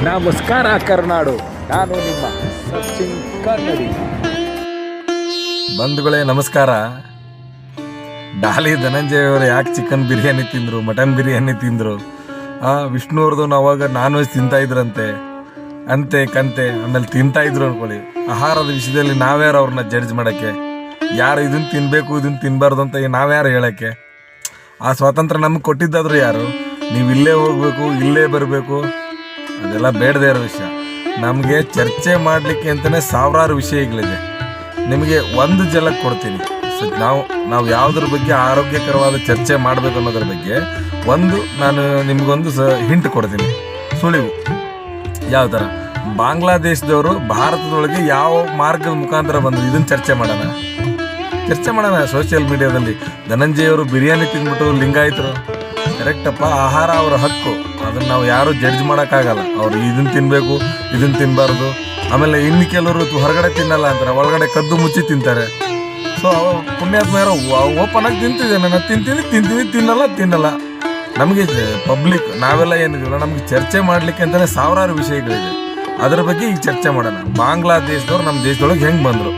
ನಮಸ್ಕಾರ ಕರ್ನಾಡು, ನಾನು ನಿಮ್ಮ ಸಚಿನ್ ಕನ್ನಡಿ. ಬಂಧುಗಳೇ ನಮಸ್ಕಾರ. ಡಾಲಿ ಧನಂಜಯ ಅವರು ಯಾಕೆ ಚಿಕನ್ ಬಿರಿಯಾನಿ ತಿಂದರು, ಮಟನ್ ಬಿರಿಯಾನಿ ತಿಂದರು, ವಿಷ್ಣುವರ್ಧನ್ ಅವಾಗ ನಾನ್ ವೆಜ್ ತಿಂತಾ ಇದ್ರಂತೆ, ಅಂತೆ ಕಂತೆ ಆಮೇಲೆ ತಿಂತಾ ಇದ್ರು ಅನ್ಕೊಳ್ಳಿ. ಆಹಾರದ ವಿಷಯದಲ್ಲಿ ನಾವ್ಯಾರು ಅವ್ರನ್ನ ಜಡ್ಜ್ ಮಾಡೋಕ್ಕೆ, ಯಾರು ಇದನ್ನು ತಿನ್ನಬೇಕು ಇದನ್ನು ತಿನ್ನಬಾರ್ದು ಅಂತ ನಾವ್ಯಾರು ಹೇಳೋಕ್ಕೆ? ಆ ಸ್ವಾತಂತ್ರ್ಯ ನಮ್ಗೆ ಕೊಟ್ಟಿದ್ದಾದ್ರು ಯಾರು? ನೀವು ಇಲ್ಲೇ ಹೋಗಬೇಕು, ಇಲ್ಲೇ ಬರಬೇಕು, ಅದೆಲ್ಲ ಬೇಡದೇ ಇರೋ ವಿಷಯ. ನಮಗೆ ಚರ್ಚೆ ಮಾಡಲಿಕ್ಕೆ ಅಂತಲೇ ಸಾವಿರಾರು ವಿಷಯಗಳಿದೆ. ನಿಮಗೆ ಒಂದು ಜಲಕ್ಕೆ ಕೊಡ್ತೀನಿ. ನಾವು ಯಾವುದ್ರ ಬಗ್ಗೆ ಆರೋಗ್ಯಕರವಾದ ಚರ್ಚೆ ಮಾಡಬೇಕು ಅನ್ನೋದ್ರ ಬಗ್ಗೆ ನಾನು ನಿಮಗೊಂದು ಹಿಂಟ್ ಕೊಡ್ತೀನಿ, ಸುಳಿವು. ಯಾವ ಥರ ಬಾಂಗ್ಲಾದೇಶದವರು ಭಾರತದೊಳಗೆ ಯಾವ ಮಾರ್ಗದ ಮುಖಾಂತರ ಬಂದರು, ಇದನ್ನು ಚರ್ಚೆ ಮಾಡೋಣ ಸೋಷಿಯಲ್ ಮೀಡಿಯಾದಲ್ಲಿ. ಧನಂಜಯವರು ಬಿರಿಯಾನಿ ತಿಂದ್ಬಿಟ್ಟು ಲಿಂಗಾಯತರು, ಕರೆಕ್ಟಪ್ಪ, ಆಹಾರ ಅವರ ಹಕ್ಕು, ಅದನ್ನು ನಾವು ಯಾರು ಜಡ್ಜ್ ಮಾಡೋಕ್ಕಾಗಲ್ಲ. ಅವ್ರು ಇದನ್ನು ತಿನ್ನಬೇಕು ಇದನ್ನು ತಿನ್ನಬಾರ್ದು. ಆಮೇಲೆ ಇನ್ನು ಕೆಲವರು ಹೊರಗಡೆ ತಿನ್ನಲ್ಲ ಅಂತಾರೆ, ಒಳಗಡೆ ಕದ್ದು ಮುಚ್ಚಿ ತಿಂತಾರೆ. ಸೊ ಪುಣ್ಯಾತ್ಮ ಯಾರೋ ಓಪನ್ ಆಗಿ ತಿಂತಿದ್ದೆ, ನಾನು ತಿಂತೀನಿ ತಿನ್ನಲ್ಲ. ನಮಗೆ ಪಬ್ಲಿಕ್ ನಾವೆಲ್ಲ ಏನಿದಿಲ್ಲ, ನಮಗೆ ಚರ್ಚೆ ಮಾಡಲಿಕ್ಕೆ ಅಂತಲೇ ಸಾವಿರಾರು ವಿಷಯಗಳಿದೆ. ಅದರ ಬಗ್ಗೆ ಈಗ ಚರ್ಚೆ ಮಾಡೋಣ. ಬಾಂಗ್ಲಾದೇಶದವ್ರು ನಮ್ಮ ದೇಶದೊಳಗೆ ಹೆಂಗೆ ಬಂದರು,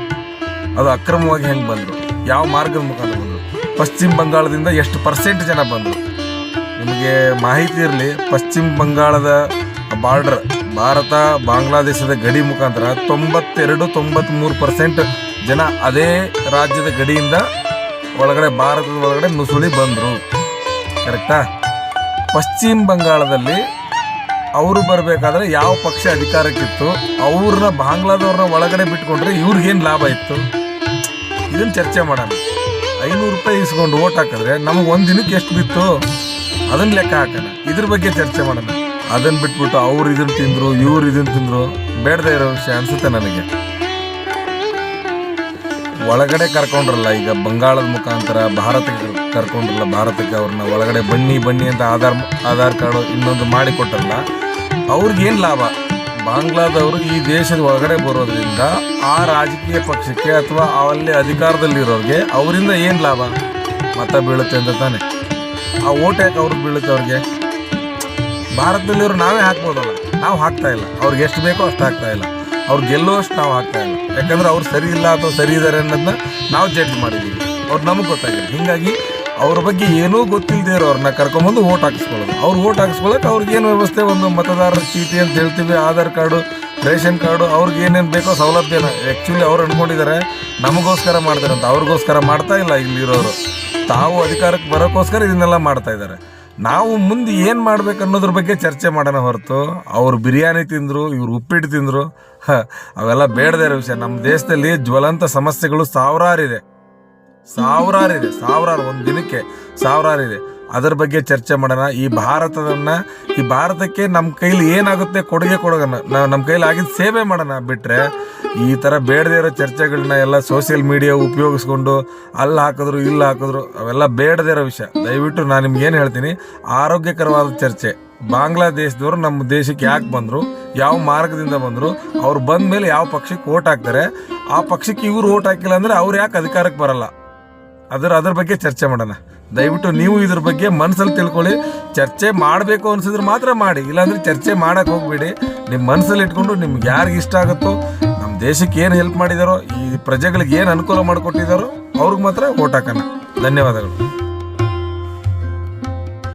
ಅದು ಅಕ್ರಮವಾಗಿ ಹೆಂಗೆ ಬಂದರು, ಯಾವ ಮಾರ್ಗದ ಮುಖಾಂತರ ಬಂದರು, ಪಶ್ಚಿಮ ಬಂಗಾಳದಿಂದ ಎಷ್ಟು ಪರ್ಸೆಂಟ್ ಜನ ಬಂದರು. ನಿಮಗೆ ಮಾಹಿತಿ ಇರಲಿ, ಪಶ್ಚಿಮ ಬಂಗಾಳದ ಬಾರ್ಡರ್ ಭಾರತ ಬಾಂಗ್ಲಾದೇಶದ ಗಡಿ ಮುಖಾಂತರ 92-93% ಜನ ಅದೇ ರಾಜ್ಯದ ಗಡಿಯಿಂದ ಒಳಗಡೆ ಭಾರತದ ಒಳಗಡೆ ನುಸುಳಿ ಬಂದರು. ಕರೆಕ್ಟಾ? ಪಶ್ಚಿಮ ಬಂಗಾಳದಲ್ಲಿ ಅವರು ಬರಬೇಕಾದ್ರೆ ಯಾವ ಪಕ್ಷ ಅಧಿಕಾರಕ್ಕಿತ್ತು, ಅವ್ರನ್ನ ಬಾಂಗ್ಲಾದವ್ರನ್ನ ಒಳಗಡೆ ಬಿಟ್ಕೊಂಡ್ರೆ ಇವ್ರಿಗೇನು ಲಾಭ ಇತ್ತು, ಇದನ್ನು ಚರ್ಚೆ ಮಾಡೋಣ. 500 ರೂಪಾಯಿ ಇಸ್ಕೊಂಡು ಓಟ್ ಹಾಕಿದ್ರೆ ನಮಗೆ ಒಂದು ದಿನಕ್ಕೆ ಎಷ್ಟು ಬಿತ್ತು, ಅದನ್ನು ಲೆಕ್ಕ ಹಾಕೋಣ. ಇದ್ರ ಬಗ್ಗೆ ಚರ್ಚೆ ಮಾಡೋಣ. ಅದನ್ನು ಬಿಟ್ಬಿಟ್ಟು ಅವ್ರು ಇದನ್ನು ತಿಂದರು ಇವ್ರು ಇದನ್ನು ತಿಂದರು, ಬೇಡದೇ ಇರೋ ವಿಷಯ ಅನಿಸುತ್ತೆ ನನಗೆ. ಒಳಗಡೆ ಕರ್ಕೊಂಡ್ರಲ್ಲ, ಈಗ ಬಂಗಾಳದ ಮುಖಾಂತರ ಭಾರತಕ್ಕೆ ಕರ್ಕೊಂಡ್ರಲ್ಲ, ಭಾರತಕ್ಕೆ ಅವ್ರನ್ನ ಒಳಗಡೆ ಬನ್ನಿ ಅಂತ ಆಧಾರ್ ಕಾರ್ಡು ಇನ್ನೊಂದು ಮಾಡಿಕೊಟ್ರಲ್ಲ, ಅವ್ರಿಗೇನು ಲಾಭ? ಬಾಂಗ್ಲಾದವರು ಈ ದೇಶದ ಒಳಗಡೆ ಬರೋದ್ರಿಂದ ಆ ರಾಜಕೀಯ ಪಕ್ಷಕ್ಕೆ ಅಥವಾ ಅಲ್ಲಿ ಅಧಿಕಾರದಲ್ಲಿರೋರಿಗೆ ಅವರಿಂದ ಏನು ಲಾಭ? ಮತ ಬೀಳುತ್ತೆ ಅಂತ ತಾನೆ. ಆ ಓಟ್ ಯಾಕೆ ಅವ್ರಿಗೆ ಬೀಳುತ್ತೆ? ಅವ್ರಿಗೆ ಭಾರತದಲ್ಲಿರೋ ನಾವೇ ಹಾಕ್ಬೋದಲ್ಲ, ನಾವು ಹಾಕ್ತಾ ಇಲ್ಲ. ಅವ್ರಿಗೆ ಎಷ್ಟು ಬೇಕೋ ಅಷ್ಟು ಹಾಕ್ತಾ ಇಲ್ಲ. ಅವ್ರು ಗೆಲ್ಲುವಷ್ಟು ನಾವು ಹಾಕ್ತಾ ಇಲ್ಲ. ಯಾಕಂದ್ರೆ ಅವ್ರು ಸರಿ ಇಲ್ಲ ಅಥವಾ ಸರಿ ಇದ್ದಾರೆ ಅನ್ನೋದನ್ನ ನಾವು ಜಡ್ಜ್ ಮಾಡಿದ್ದೀವಿ, ಅವ್ರು ನಮಗೆ ಗೊತ್ತಾಗಿದೆ. ಹೀಗಾಗಿ ಅವ್ರ ಬಗ್ಗೆ ಏನೂ ಗೊತ್ತಿಲ್ಲದೆ ಇರೋರನ್ನ ಕರ್ಕೊಂಬಂದು ಓಟ್ ಹಾಕಿಸ್ಕೊಳ್ಳೋದು. ಅವ್ರು ಓಟ್ ಹಾಕಿಸ್ಕೊಳ್ಳೋಕೆ ಅವ್ರಿಗೇನು ವ್ಯವಸ್ಥೆ, ಒಂದು ಮತದಾರರ ಚೀಟಿ ಅಂತ ಹೇಳ್ತೀವಿ, ಆಧಾರ್ ಕಾರ್ಡು, ರೇಷನ್ ಕಾರ್ಡು, ಅವ್ರಿಗೆ ಏನೇನು ಬೇಕೋ ಸೌಲಭ್ಯನ ಆ್ಯಕ್ಚುಲಿ ಅವ್ರು ಅಂದ್ಕೊಂಡಿದ್ದಾರೆ ನಮಗೋಸ್ಕರ ಮಾಡ್ತಾರೆ ಅಂತ. ಅವ್ರಿಗೋಸ್ಕರ ಮಾಡ್ತಾ ಇಲ್ಲ. ಇಲ್ಲಿರೋರು ತಾವು ಅಧಿಕಾರಕ್ಕೆ ಬರೋಕ್ಕೋಸ್ಕರ ಇದನ್ನೆಲ್ಲ ಮಾಡ್ತಾ ಇದ್ದಾರೆ. ನಾವು ಮುಂದೆ ಏನು ಮಾಡ್ಬೇಕು ಅನ್ನೋದ್ರ ಬಗ್ಗೆ ಚರ್ಚೆ ಮಾಡೋಣ ಹೊರತು ಅವ್ರು ಬಿರಿಯಾನಿ ತಿಂದರು ಇವ್ರು ಉಪ್ಪಿಟ್ಟು ತಿಂದರು ಅವೆಲ್ಲ ಬೇಡದೇ ಇರೋ ವಿಷಯ. ನಮ್ಮ ದೇಶದಲ್ಲಿ ಜ್ವಲಂತ ಸಮಸ್ಯೆಗಳು ಸಾವಿರಾರಿದೆ, ಒಂದು ದಿನಕ್ಕೆ ಸಾವಿರಾರಿದೆ. ಅದರ ಬಗ್ಗೆ ಚರ್ಚೆ ಮಾಡೋಣ. ಈ ಭಾರತಕ್ಕೆ ನಮ್ಮ ಕೈಲಿ ಏನಾಗುತ್ತೆ ಕೊಡುಗೆ ಕೊಡೋಣ, ನಮ್ಮ ಕೈಲಿ ಆಗಿದ್ದು ಸೇವೆ ಮಾಡೋಣ. ಬಿಟ್ಟರೆ ಈ ಥರ ಬೇಡದೇ ಇರೋ ಚರ್ಚೆಗಳನ್ನ ಎಲ್ಲ ಸೋಷಿಯಲ್ ಮೀಡಿಯಾ ಉಪಯೋಗಿಸ್ಕೊಂಡು ಅಲ್ಲಿ ಹಾಕಿದ್ರು ಇಲ್ಲಿ ಹಾಕಿದ್ರು, ಅವೆಲ್ಲ ಬೇಡದೇ ಇರೋ ವಿಷಯ. ದಯವಿಟ್ಟು ನಾನು ನಿಮ್ಗೇನು ಹೇಳ್ತೀನಿ, ಆರೋಗ್ಯಕರವಾದ ಚರ್ಚೆ. ಬಾಂಗ್ಲಾದೇಶದವರು ನಮ್ಮ ದೇಶಕ್ಕೆ ಯಾಕೆ ಬಂದರು, ಯಾವ ಮಾರ್ಗದಿಂದ ಬಂದರು, ಅವ್ರು ಬಂದ ಮೇಲೆ ಯಾವ ಪಕ್ಷಕ್ಕೆ ಓಟ್ ಹಾಕ್ತಾರೆ, ಆ ಪಕ್ಷಕ್ಕೆ ಇವ್ರು ಓಟ್ ಹಾಕಿಲ್ಲ ಅಂದರೆ ಅವ್ರು ಯಾಕೆ ಅಧಿಕಾರಕ್ಕೆ ಬರಲ್ಲ, ಅದ್ರ ಬಗ್ಗೆ ಚರ್ಚೆ ಮಾಡೋಣ. ದಯವಿಟ್ಟು ನೀವು ಇದ್ರ ಬಗ್ಗೆ ಮನಸ್ಸಲ್ಲಿ ತಿಳ್ಕೊಳ್ಳಿ. ಚರ್ಚೆ ಮಾಡಬೇಕು ಅನ್ಸಿದ್ರೆ ಮಾತ್ರ ಮಾಡಿ, ಇಲ್ಲಾಂದ್ರೆ ಚರ್ಚೆ ಮಾಡಕ್ಕೆ ಹೋಗ್ಬೇಡಿ. ನಿಮ್ಮ ಮನಸ್ಸಲ್ಲಿ ಇಟ್ಕೊಂಡು ನಿಮ್ಗೆ ಯಾರಿಗೆ ಇಷ್ಟ ಆಗುತ್ತೋ, ನಮ್ಮ ದೇಶಕ್ಕೆ ಏನು ಹೆಲ್ಪ್ ಮಾಡಿದಾರೋ, ಈ ಪ್ರಜೆಗಳಿಗೆ ಏನು ಅನುಕೂಲ ಮಾಡಿಕೊಟ್ಟಿದ್ದಾರೋ ಅವ್ರಿಗೆ ಮಾತ್ರ ಓಟ್ ಹಾಕೋಣ. ಧನ್ಯವಾದಗಳು.